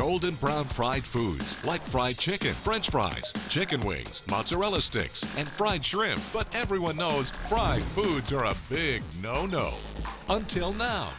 golden brown fried foods like fried chicken, French fries, chicken wings, mozzarella sticks, and fried shrimp. But everyone knows fried foods are a big no-no. Until now.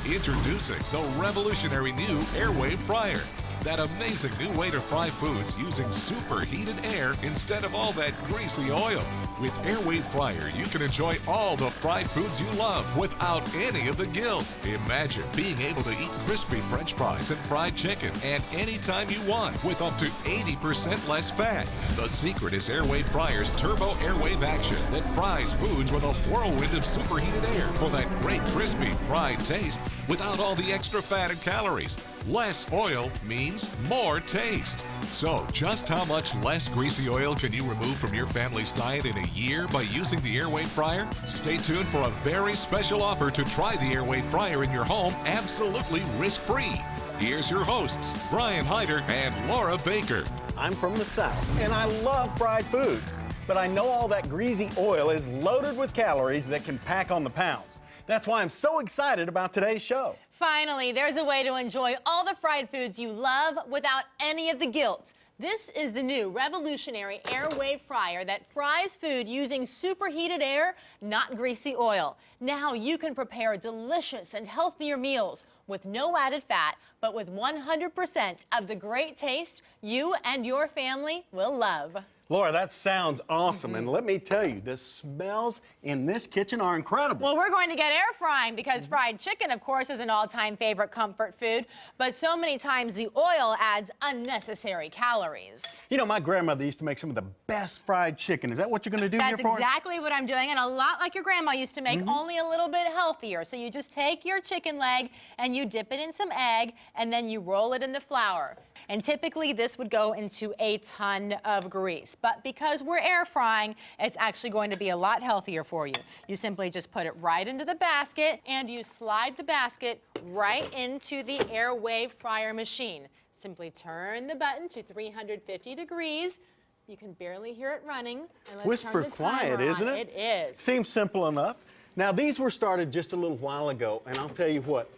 Introducing the revolutionary new AirWave fryer. That amazing new way to fry foods using superheated air instead of all that greasy oil. With AirWave Fryer, you can enjoy all the fried foods you love without any of the guilt. Imagine being able to eat crispy French fries and fried chicken and anytime you want with up to 80% less fat. The secret is AirWave Fryer's turbo AirWave action that fries foods with a whirlwind of superheated air for that great crispy fried taste without all the extra fat and calories. Less oil means more taste. So, just how much less greasy oil can you remove from your family's diet in a year by using the AirWave Fryer? Stay tuned for a very special offer to try the AirWave Fryer in your home absolutely risk-free. Here's your hosts, Brian Hyder and Laura Baker. I'm from the South, and I love fried foods, but I know all that greasy oil is loaded with calories that can pack on the pounds. That's why I'm so excited about today's show. Finally, there's a way to enjoy all the fried foods you love without any of the guilt. This is the new revolutionary AirWave fryer that fries food using superheated air, not greasy oil. Now you can prepare delicious and healthier meals with no added fat, but with 100% of the great taste you and your family will love. Laura, that sounds awesome. And let me tell you, the smells in this kitchen are incredible. Well, we're going to get air frying because fried chicken, of course, is an all-time favorite comfort food. But so many times the oil adds unnecessary calories. You know, my grandmother used to make some of the best fried chicken. Is that what you're going to do here for us? That's exactly what I'm doing, and a lot like your grandma used to make, only a little bit healthier. So you just take your chicken leg and you dip it in some egg, and then you roll it in the flour. And typically this would go into a ton of grease. But because we're air frying, it's actually going to be a lot healthier for you. You simply just put it right into the basket and you slide the basket right into the AirWave fryer machine. Simply turn the button to 350 degrees. You can barely hear it running. And let's Whisper turn the quiet, timer isn't on. it? It is. Seems simple enough. Now, these were started just a little while ago, and I'll tell you what,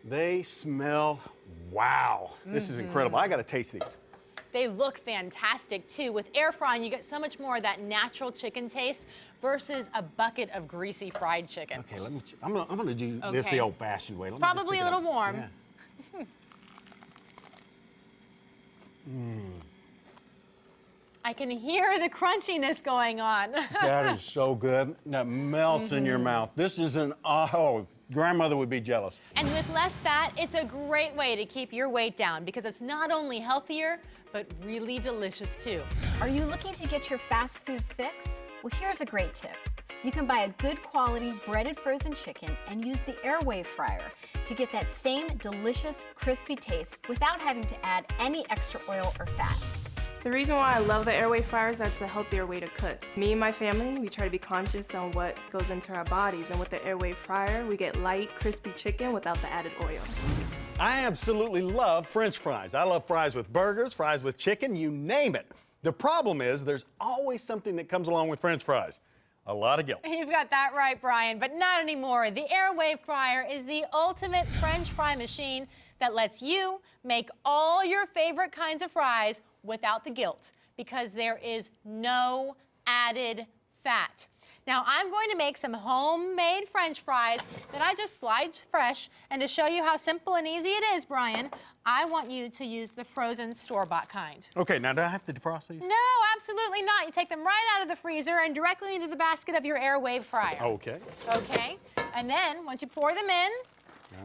they smell, wow. This is incredible. I got to taste these. They look fantastic too. With air frying, you get so much more of that natural chicken taste versus a bucket of greasy fried chicken. Okay, I'm gonna do this the old-fashioned way. Let me Probably a just little pick it up. warm. Yeah. I can hear the crunchiness going on. That is so good. That melts in your mouth. This is oh, grandmother would be jealous. And with less fat, it's a great way to keep your weight down because it's not only healthier, but really delicious too. Are you looking to get your fast food fix? Well, here's a great tip. You can buy a good quality breaded frozen chicken and use the AirWave fryer to get that same delicious, crispy taste without having to add any extra oil or fat. The reason why I love the AirWave fryer is that it's a healthier way to cook. Me and my family, we try to be conscious on what goes into our bodies, and with the AirWave fryer, we get light, crispy chicken without the added oil. I absolutely love French fries. I love fries with burgers, fries with chicken, you name it. The problem is there's always something that comes along with French fries. A lot of guilt. You've got that right, Brian, but not anymore. The AirWave fryer is the ultimate French fry machine that lets you make all your favorite kinds of fries without the guilt, because there is no added fat. Now, I'm going to make some homemade French fries that I just slide fresh, and to show you how simple and easy it is, Brian, I want you to use the frozen store-bought kind. Okay, now do I have to defrost these? No, absolutely not. You take them right out of the freezer and directly into the basket of your AirWave fryer. Okay. Okay, and then once you pour them in,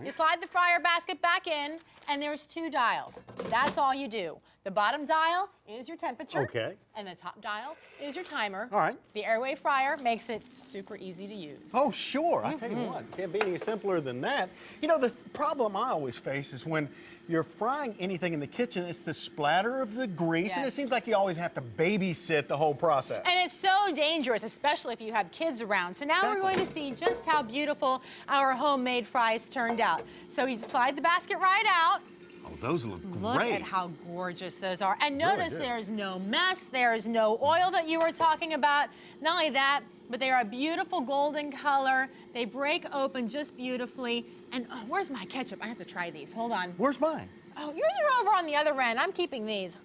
you slide the fryer basket back in, and there's 2 dials. That's all you do. The bottom dial is your temperature. Okay. And the top dial is your timer. All right. The AirWave fryer makes it super easy to use. Oh, sure. I tell you what, can't be any simpler than that. You know, the problem I always face is when you're frying anything in the kitchen, it's the splatter of the grease, and it Yes. seems like you always have to babysit the whole process. And it's so dangerous, especially if you have kids around. So now we're going to see just how beautiful our homemade fries turned out. So you slide the basket right out. Oh, those look great. Look at how gorgeous those are. And Really notice good. there's no mess, there's no oil that you were talking about. Not only that, but they are a beautiful golden color. They break open just beautifully. And oh, where's my ketchup? I have to try these. Hold on. Where's mine? Oh, yours are over on the other end. I'm keeping these.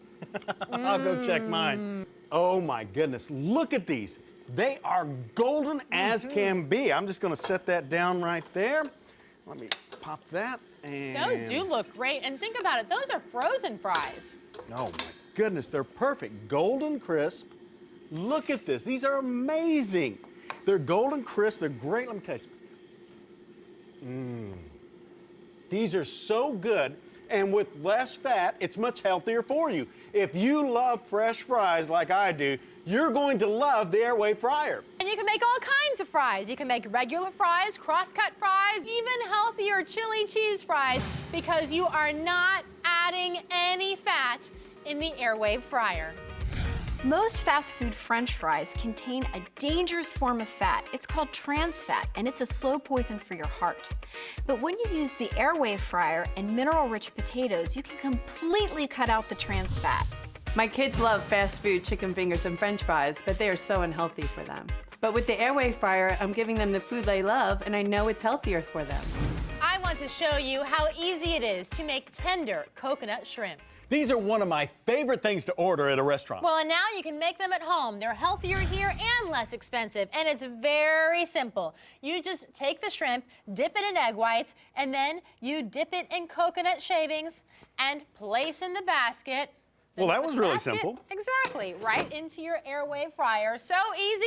I'll go check mine. Oh my goodness, look at these. They are golden as can be. I'm just gonna set that down right there. Let me pop that and... Those do look great. And think about it, those are frozen fries. Oh my goodness, they're perfect. Golden crisp. Look at this, these are amazing. They're golden crisp, they're great. Let me taste them. These are so good, and with less fat, it's much healthier for you. If you love fresh fries like I do, you're going to love the AirWave fryer. And you can make all kinds of fries. You can make regular fries, cross-cut fries, even healthier chili cheese fries, because you are not adding any fat in the AirWave fryer. Most fast food French fries contain a dangerous form of fat. It's called trans fat, and it's a slow poison for your heart. But when you use the AirWave fryer and mineral-rich potatoes, you can completely cut out the trans fat. My kids love fast food chicken fingers and French fries, but they are so unhealthy for them. But with the AirWave fryer, I'm giving them the food they love, and I know it's healthier for them. I want to show you how easy it is to make tender coconut shrimp. These are one of my favorite things to order at a restaurant. Well, and now you can make them at home. They're healthier here and less expensive, and it's very simple. You just take the shrimp, dip it in egg whites, and then you dip it in coconut shavings and place in the basket. Well, that was really simple. Exactly, right into your AirWave fryer. So easy,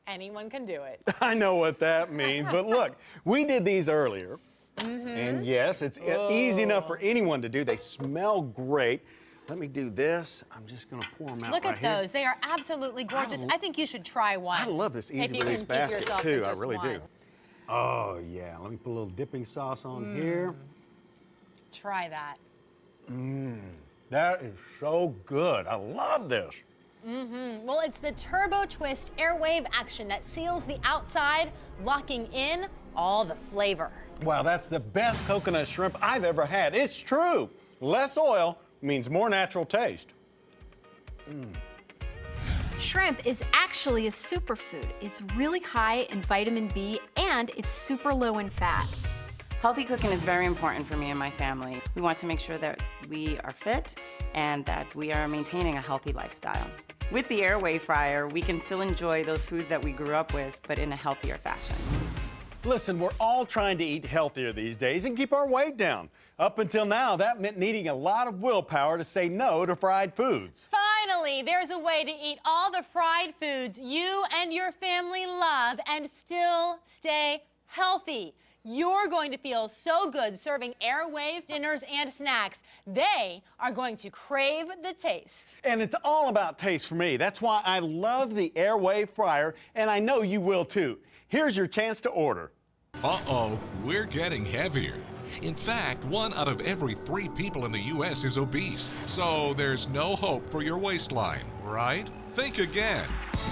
anyone can do it. I know what that means, but look, we did these earlier. And yes, it's easy enough for anyone to do. They smell great. Let me do this. I'm just gonna pour them out Look right at here. those. They are absolutely gorgeous. I think you should try one. I love this easy if you release can keep basket yourself too. to I just really one. do. Oh yeah, let me put a little dipping sauce on here. Try that. That is so good. I love this. Well, it's the Turbo Twist AirWave action that seals the outside, locking in all the flavor. Wow, that's the best coconut shrimp I've ever had. It's true. Less oil means more natural taste. Shrimp is actually a superfood. It's really high in vitamin B and it's super low in fat. Healthy cooking is very important for me and my family. We want to make sure that we are fit and that we are maintaining a healthy lifestyle. With the AirWave fryer, we can still enjoy those foods that we grew up with, but in a healthier fashion. Listen, we're all trying to eat healthier these days and keep our weight down. Up until now, that meant needing a lot of willpower to say no to fried foods. Finally, there's a way to eat all the fried foods you and your family love and still stay healthy. You're going to feel so good serving AirWave dinners and snacks. They are going to crave the taste. And it's all about taste for me. That's why I love the AirWave fryer, and I know you will too. Here's your chance to order. Uh-oh, we're getting heavier. In fact, 1 out of every 3 people in the U.S. is obese. So there's no hope for your waistline, right? Think again.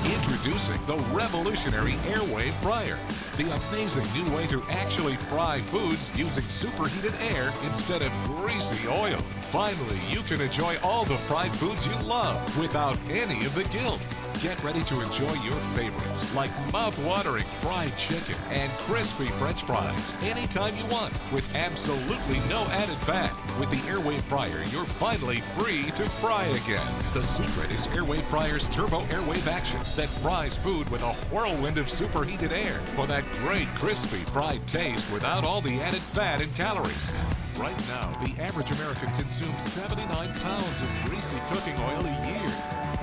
Introducing the revolutionary AirWave fryer, the amazing new way to actually fry foods using superheated air instead of greasy oil. Finally, you can enjoy all the fried foods you love without any of the guilt. Get ready to enjoy your favorites like mouth-watering fried chicken and crispy French fries anytime you want with absolutely no added fat. With the AirWave fryer, you're finally free to fry again. The secret is AirWave Fryer's Turbo AirWave action that fries food with a whirlwind of superheated air for that great crispy fried taste without all the added fat and calories. Right now, the average American consumes 79 pounds of greasy cooking oil a year.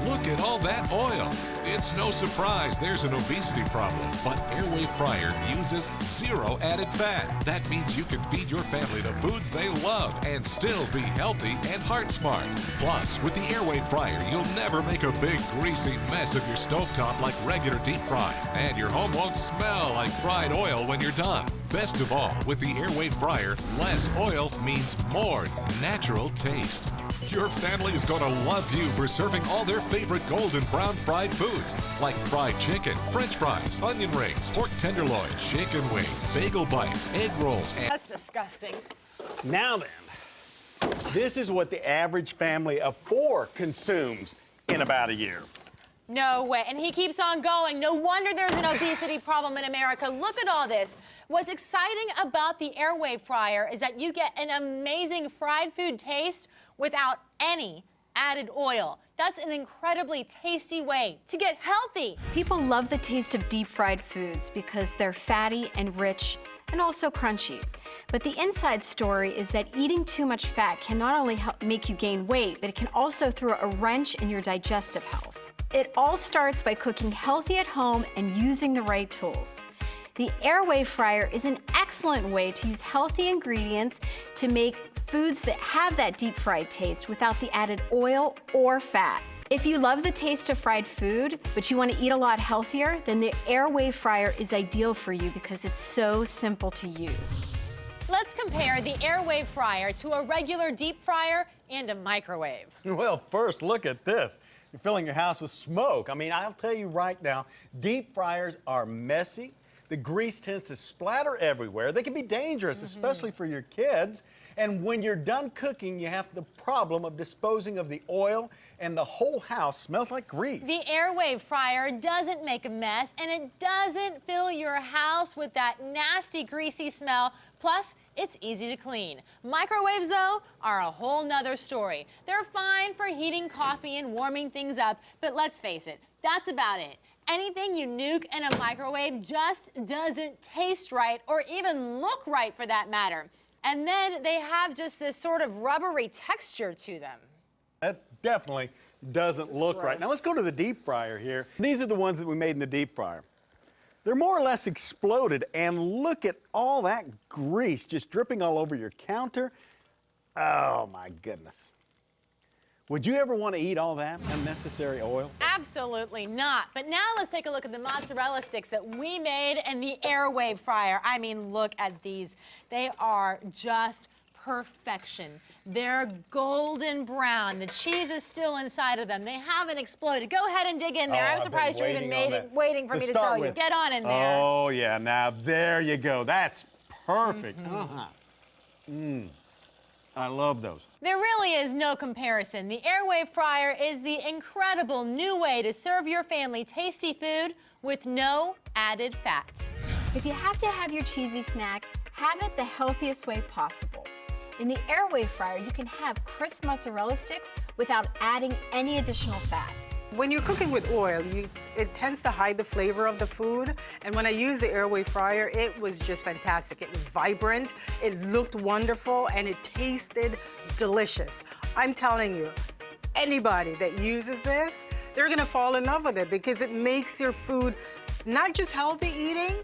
Look at all that oil. It's no surprise there's an obesity problem, but AirWave Fryer uses 0 added fat. That means you can feed your family the foods they love and still be healthy and heart smart. Plus, with the AirWave Fryer, you'll never make a big greasy mess of your stovetop like regular deep fry, and your home won't smell like fried oil when you're done. Best of all, with the AirWave Fryer, less oil means more natural taste. Your family is going to love you for serving all their favorite golden brown fried foods like fried chicken, French fries, onion rings, pork tenderloin, chicken wings, bagel bites, egg rolls, and... That's disgusting. Now then, this is what the average family of 4 consumes in about a year. No way. And he keeps on going. No wonder there's an obesity problem in America. Look at all this. What's exciting about the AirWave fryer is that you get an amazing fried food taste without any added oil. That's an incredibly tasty way to get healthy. People love the taste of deep fried foods because they're fatty and rich and also crunchy. But the inside story is that eating too much fat can not only make you gain weight, but it can also throw a wrench in your digestive health. It all starts by cooking healthy at home and using the right tools. The AirWave fryer is an excellent way to use healthy ingredients to make foods that have that deep fried taste without the added oil or fat. If you love the taste of fried food, but you want to eat a lot healthier, then the AirWave fryer is ideal for you because it's so simple to use. Let's compare the AirWave fryer to a regular deep fryer and a microwave. Well, first, look at this. You're filling your house with smoke. I mean, I'll tell you right now, deep fryers are messy. The grease tends to splatter everywhere. They can be dangerous, especially for your kids. And when you're done cooking, you have the problem of disposing of the oil, and the whole house smells like grease. The AirWave fryer doesn't make a mess, and it doesn't fill your house with that nasty, greasy smell. Plus, it's easy to clean. Microwaves, though, are a whole nother story. They're fine for heating coffee and warming things up, but let's face it, that's about it. Anything you nuke in a microwave just doesn't taste right, or even look right for that matter. And then they have just this sort of rubbery texture to them. That definitely doesn't look right. Now let's go to the deep fryer here. These are the ones that we made in the deep fryer. They're more or less exploded, and look at all that grease just dripping all over your counter. Oh my goodness. Would you ever want to eat all that unnecessary oil? Absolutely not. But now let's take a look at the mozzarella sticks that we made in the AirWave fryer. I mean, look at these. They are just perfection. They're golden brown. The cheese is still inside of them. They haven't exploded. Go ahead and dig in there. I'm surprised you even waiting for me to tell you. Get on in there. Oh yeah, now there you go. That's perfect. I love those. There really is no comparison. The AirWave fryer is the incredible new way to serve your family tasty food with no added fat. If you have to have your cheesy snack, have it the healthiest way possible. In the AirWave fryer, you can have crisp mozzarella sticks without adding any additional fat. When you're cooking with oil, it tends to hide the flavor of the food. And when I used the AirWave fryer, it was just fantastic. It was vibrant, it looked wonderful, and it tasted delicious. I'm telling you, anybody that uses this, they're gonna fall in love with it because it makes your food not just healthy eating,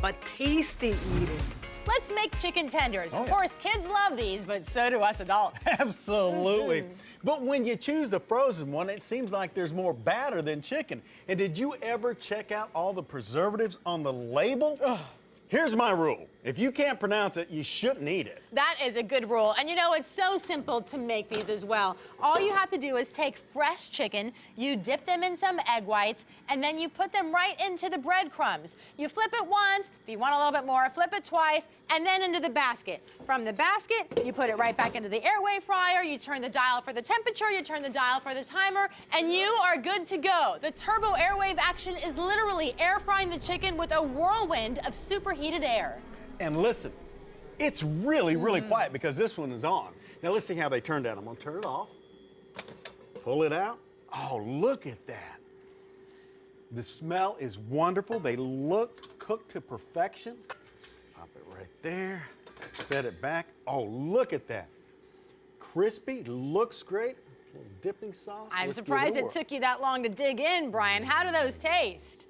but tasty eating. Let's make chicken tenders. Of course, kids love these, but so do us adults. Absolutely. But when you choose the frozen one, it seems like there's more batter than chicken. And did you ever check out all the preservatives on the label? Here's my rule. If you can't pronounce it, you shouldn't eat it. That is a good rule. And you know, it's so simple to make these as well. All you have to do is take fresh chicken, you dip them in some egg whites, and then you put them right into the breadcrumbs. You flip it once, if you want a little bit more, flip it twice, and then into the basket. From the basket, you put it right back into the AirWave fryer, you turn the dial for the temperature, you turn the dial for the timer, and you are good to go. The turbo AirWave action is literally air frying the chicken with a whirlwind of superheated air. And listen, it's really, really quiet because this one is on. Now let's see how they turned out. I'm gonna turn it off, pull it out. Oh, look at that. The smell is wonderful. They look cooked to perfection. Pop it right there, set it back. Oh, look at that. Crispy, looks great. A little dipping sauce. I'm Let's surprised give it took you that long to dig in, Brian. How do those taste?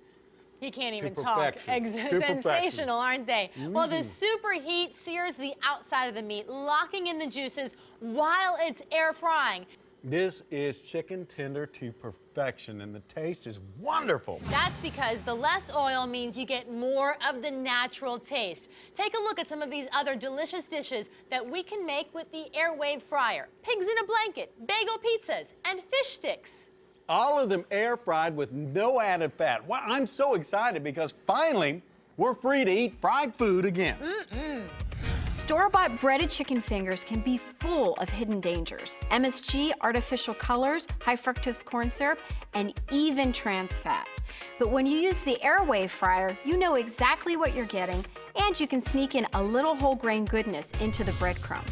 He can't even talk. Sensational, aren't they? Well, the superheat sears the outside of the meat, locking in the juices while it's air frying. This is chicken tender to perfection, and the taste is wonderful. That's because the less oil means you get more of the natural taste. Take a look at some of these other delicious dishes that we can make with the AirWave fryer. Pigs in a blanket, bagel pizzas, and fish sticks. All of them air fried with no added fat. Well, I'm so excited because finally we're free to eat fried food again. Store-bought breaded chicken fingers can be full of hidden dangers. MSG, artificial colors, high fructose corn syrup, and even trans fat. But when you use the AirWave fryer, you know exactly what you're getting, and you can sneak in a little whole grain goodness into the breadcrumb.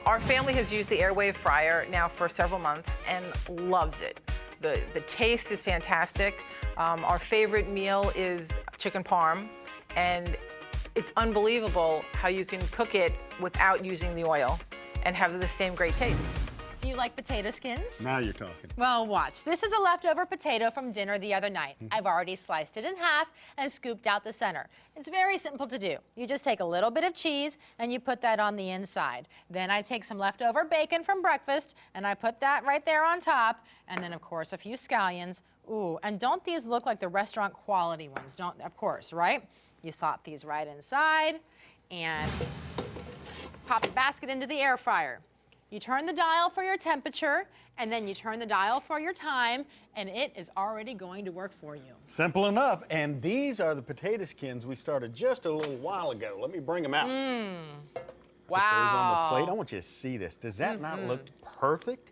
Our family has used the AirWave fryer now for several months and loves it. The taste is fantastic. Our favorite meal is chicken parm, and it's unbelievable how you can cook it without using the oil and have the same great taste. Do you like potato skins? Now you're talking. Well, watch. This is a leftover potato from dinner the other night. I've already sliced it in half and scooped out the center. It's very simple to do. You just take a little bit of cheese and you put that on the inside. Then I take some leftover bacon from breakfast and I put that right there on top. And then, of course, a few scallions. Ooh, and don't these look like the restaurant quality ones? Don't, of course, right? You slop these right inside and pop the basket into the air fryer. You turn the dial for your temperature, and then you turn the dial for your time, and it is already going to work for you. Simple enough. And these are the potato skins we started just a little while ago. Let me bring them out. Put those on the plate. I want you to see this. Does that not look perfect?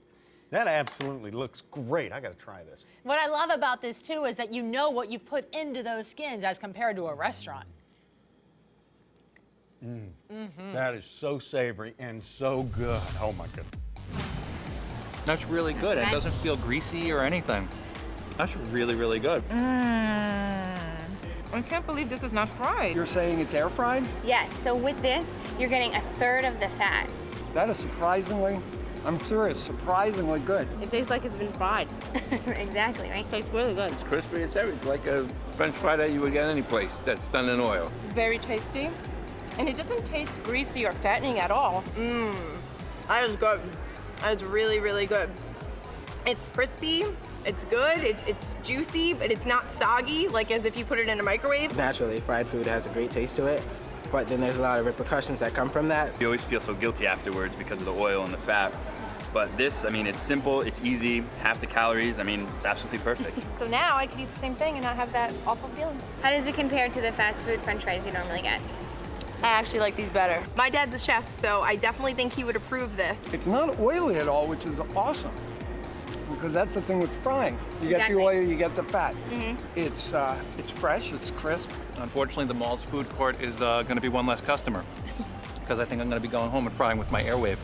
That absolutely looks great. I got to try this. What I love about this, too, is that you know what you put into those skins as compared to a restaurant. That is so savory and so good. Oh, my goodness. That's really good. It doesn't feel greasy or anything. That's really, really good. I can't believe this is not fried. You're saying it's air fried? Yes, so with this, you're getting a third of the fat. That is surprisingly, I'm serious, surprisingly good. It tastes like it's been fried. Exactly, right? It tastes really good. It's crispy. It's everything. Like a French fry that you would get any place that's done in oil. Very tasty. And it doesn't taste greasy or fattening at all. That is good. That is really, really good. It's crispy. It's good. It's juicy, but it's not soggy, like as if you put it in a microwave. Naturally, fried food has a great taste to it, but then there's a lot of repercussions that come from that. You always feel so guilty afterwards because of the oil and the fat. But this, I mean, it's simple, it's easy, half the calories. I mean, it's absolutely perfect. So now I can eat the same thing and not have that awful feeling. How does it compare to the fast food french fries you normally get? I actually like these better. My dad's a chef, so I definitely think he would approve this. It's not oily at all, which is awesome, because that's the thing with frying. You get the oil, you get the fat. It's fresh, it's crisp. Unfortunately, the mall's food court is going to be one less customer because I think I'm going to be going home and frying with my AirWave.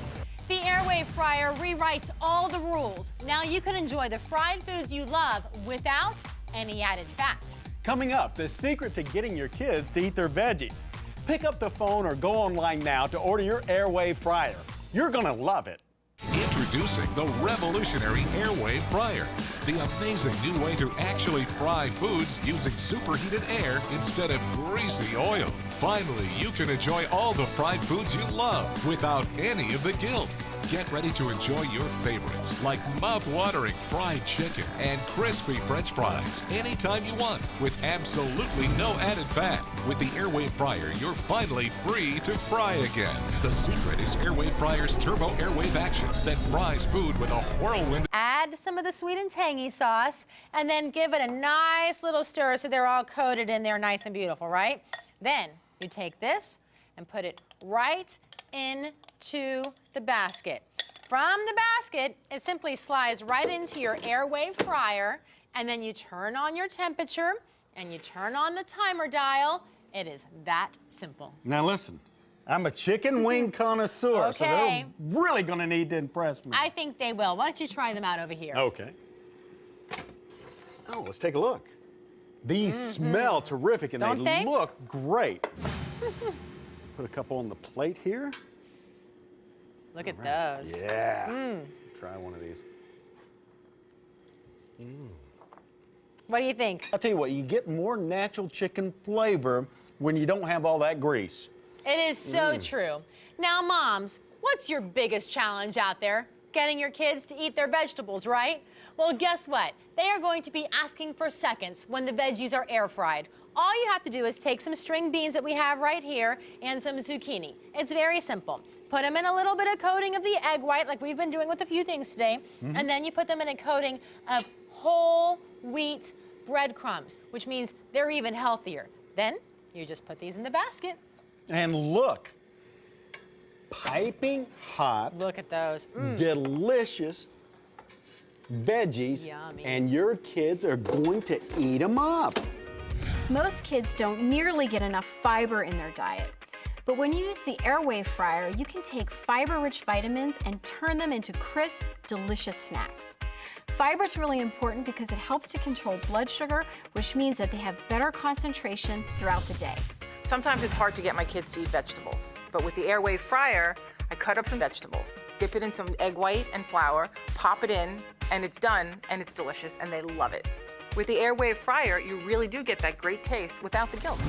The AirWave fryer rewrites all the rules. Now you can enjoy the fried foods you love without any added fat. Coming up, the secret to getting your kids to eat their veggies. Pick up the phone or go online now to order your AirWave fryer. You're gonna love it. Introducing the revolutionary AirWave fryer, the amazing new way to actually fry foods using superheated air instead of greasy oil. Finally, you can enjoy all the fried foods you love without any of the guilt. Get ready to enjoy your favorites like mouth-watering fried chicken and crispy French fries anytime you want with absolutely no added fat. With the AirWave fryer, you're finally free to fry again. The secret is AirWave fryer's turbo AirWave action that fries food with a whirlwind. Add some of the sweet and tangy sauce and then give it a nice little stir so they're all coated in there nice and beautiful, right? Then you take this and put it right into the basket. From the basket, it simply slides right into your AirWave fryer, and then you turn on your temperature and you turn on the timer dial. It is that simple. Now listen, I'm a chicken wing connoisseur, so they're Okay. really gonna need to impress me. I think they will. Why don't you try them out over here? Okay. Oh, let's take a look. These smell terrific and Don't they? look great. Put a couple on the plate here. Look at those. Yeah. Try one of these. What do you think? I'll tell you what, you get more natural chicken flavor when you don't have all that grease. It is so true. Now, moms, what's your biggest challenge out there? Getting your kids to eat their vegetables, right? Well, guess what? They are going to be asking for seconds when the veggies are air fried. All you have to do is take some string beans that we have right here and some zucchini. It's very simple. Put them in a little bit of coating of the egg white, like we've been doing with a few things today, and then you put them in a coating of whole wheat breadcrumbs, which means they're even healthier. Then you just put these in the basket. And look, piping hot, Look at those. delicious veggies, Yummy. and your kids are going to eat them up. Most kids don't nearly get enough fiber in their diet. But when you use the AirWave fryer, you can take fiber-rich vitamins and turn them into crisp, delicious snacks. Fiber is really important because it helps to control blood sugar, which means that they have better concentration throughout the day. Sometimes it's hard to get my kids to eat vegetables, but with the AirWave fryer, I cut up some vegetables, dip it in some egg white and flour, pop it in, and it's done, and it's delicious, and they love it. With the AirWave fryer, you really do get that great taste without the guilt.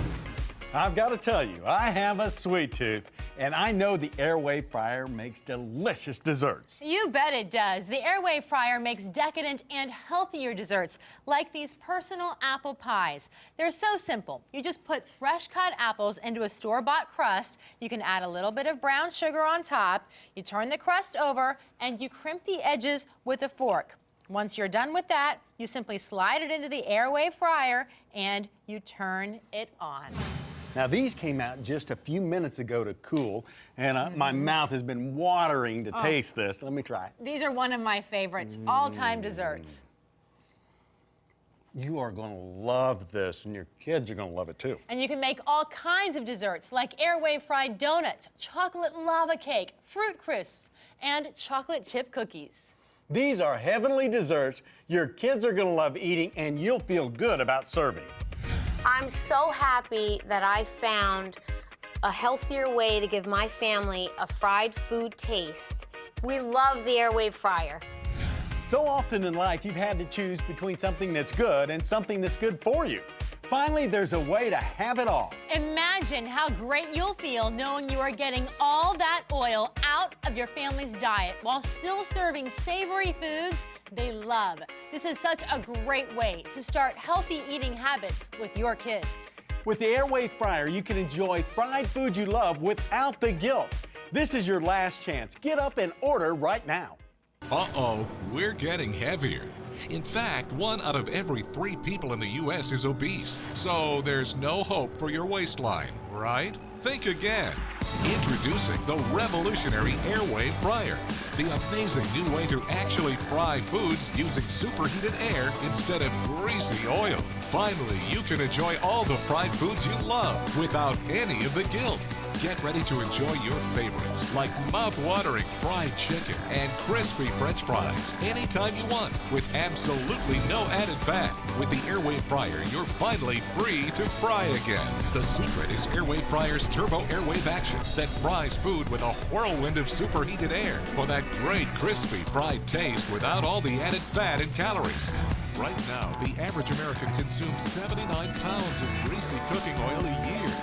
I've got to tell you, I have a sweet tooth, and I know the AirWave fryer makes delicious desserts. You bet it does. The AirWave fryer makes decadent and healthier desserts, like these personal apple pies. They're so simple. You just put fresh cut apples into a store-bought crust. You can add a little bit of brown sugar on top. You turn the crust over, and you crimp the edges with a fork. Once you're done with that, you simply slide it into the AirWave fryer, and you turn it on. Now, these came out just a few minutes ago to cool, and my mouth has been watering to taste this. Let me try. These are one of my favorites, all-time desserts. You are going to love this, and your kids are going to love it too. And you can make all kinds of desserts like AirWave fried donuts, chocolate lava cake, fruit crisps, and chocolate chip cookies. These are heavenly desserts your kids are going to love eating, and you'll feel good about serving. I'm so happy that I found a healthier way to give my family a fried food taste. We love the AirWave fryer. So often in life, you've had to choose between something that's good and something that's good for you. Finally, there's a way to have it all. Imagine how great you'll feel knowing you are getting all that oil out of your family's diet while still serving savory foods they love. This is such a great way to start healthy eating habits with your kids. With the AirWave fryer, you can enjoy fried food you love without the guilt. This is your last chance. Get up and order right now. Uh-oh, we're getting heavier. In fact, 1 out of every 3 people in the U.S. is obese. So there's no hope for your waistline, right? Think again. Introducing the revolutionary AirWave fryer, the amazing new way to actually fry foods using superheated air instead of greasy oil. Finally, you can enjoy all the fried foods you love without any of the guilt. Get ready to enjoy your favorites like mouth-watering fried chicken and crispy French fries anytime you want with absolutely no added fat. With the AirWave fryer, you're finally free to fry again. The secret is AirWave fryer's turbo AirWave action that fries food with a whirlwind of superheated air for that great crispy fried taste without all the added fat and calories. Right now, the average American consumes 79 pounds of greasy cooking oil a year.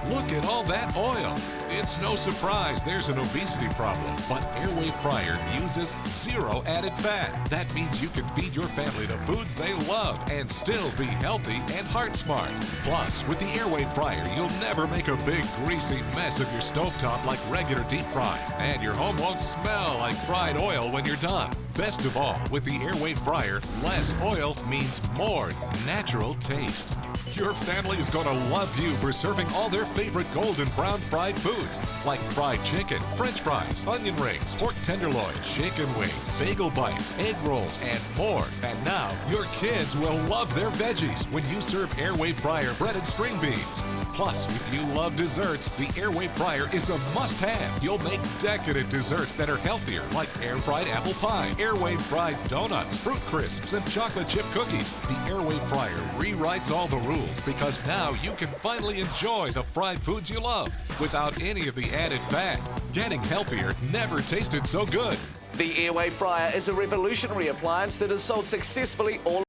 Look at all that oil. It's no surprise there's an obesity problem, but AirWave fryer uses 0 added fat. That means you can feed your family the foods they love and still be healthy and heart smart. Plus, with the AirWave fryer, you'll never make a big greasy mess of your stovetop like regular deep fry, and your home won't smell like fried oil when you're done. Best of all, with the AirWave fryer, less oil means more natural taste. Your family is going to love you for serving all their favorite golden brown fried foods like fried chicken, French fries, onion rings, pork tenderloin, chicken wings, bagel bites, egg rolls, and more. And now, your kids will love their veggies when you serve AirWave fryer breaded string beans. Plus, if you love desserts, the AirWave fryer is a must-have. You'll make decadent desserts that are healthier like air-fried apple pie, AirWave fried donuts, fruit crisps, and chocolate chip cookies. The AirWave fryer rewrites all the rules because now you can finally enjoy the fried foods you love without any of the added fat. Getting healthier never tasted so good. The AirWave fryer is a revolutionary appliance that has sold successfully all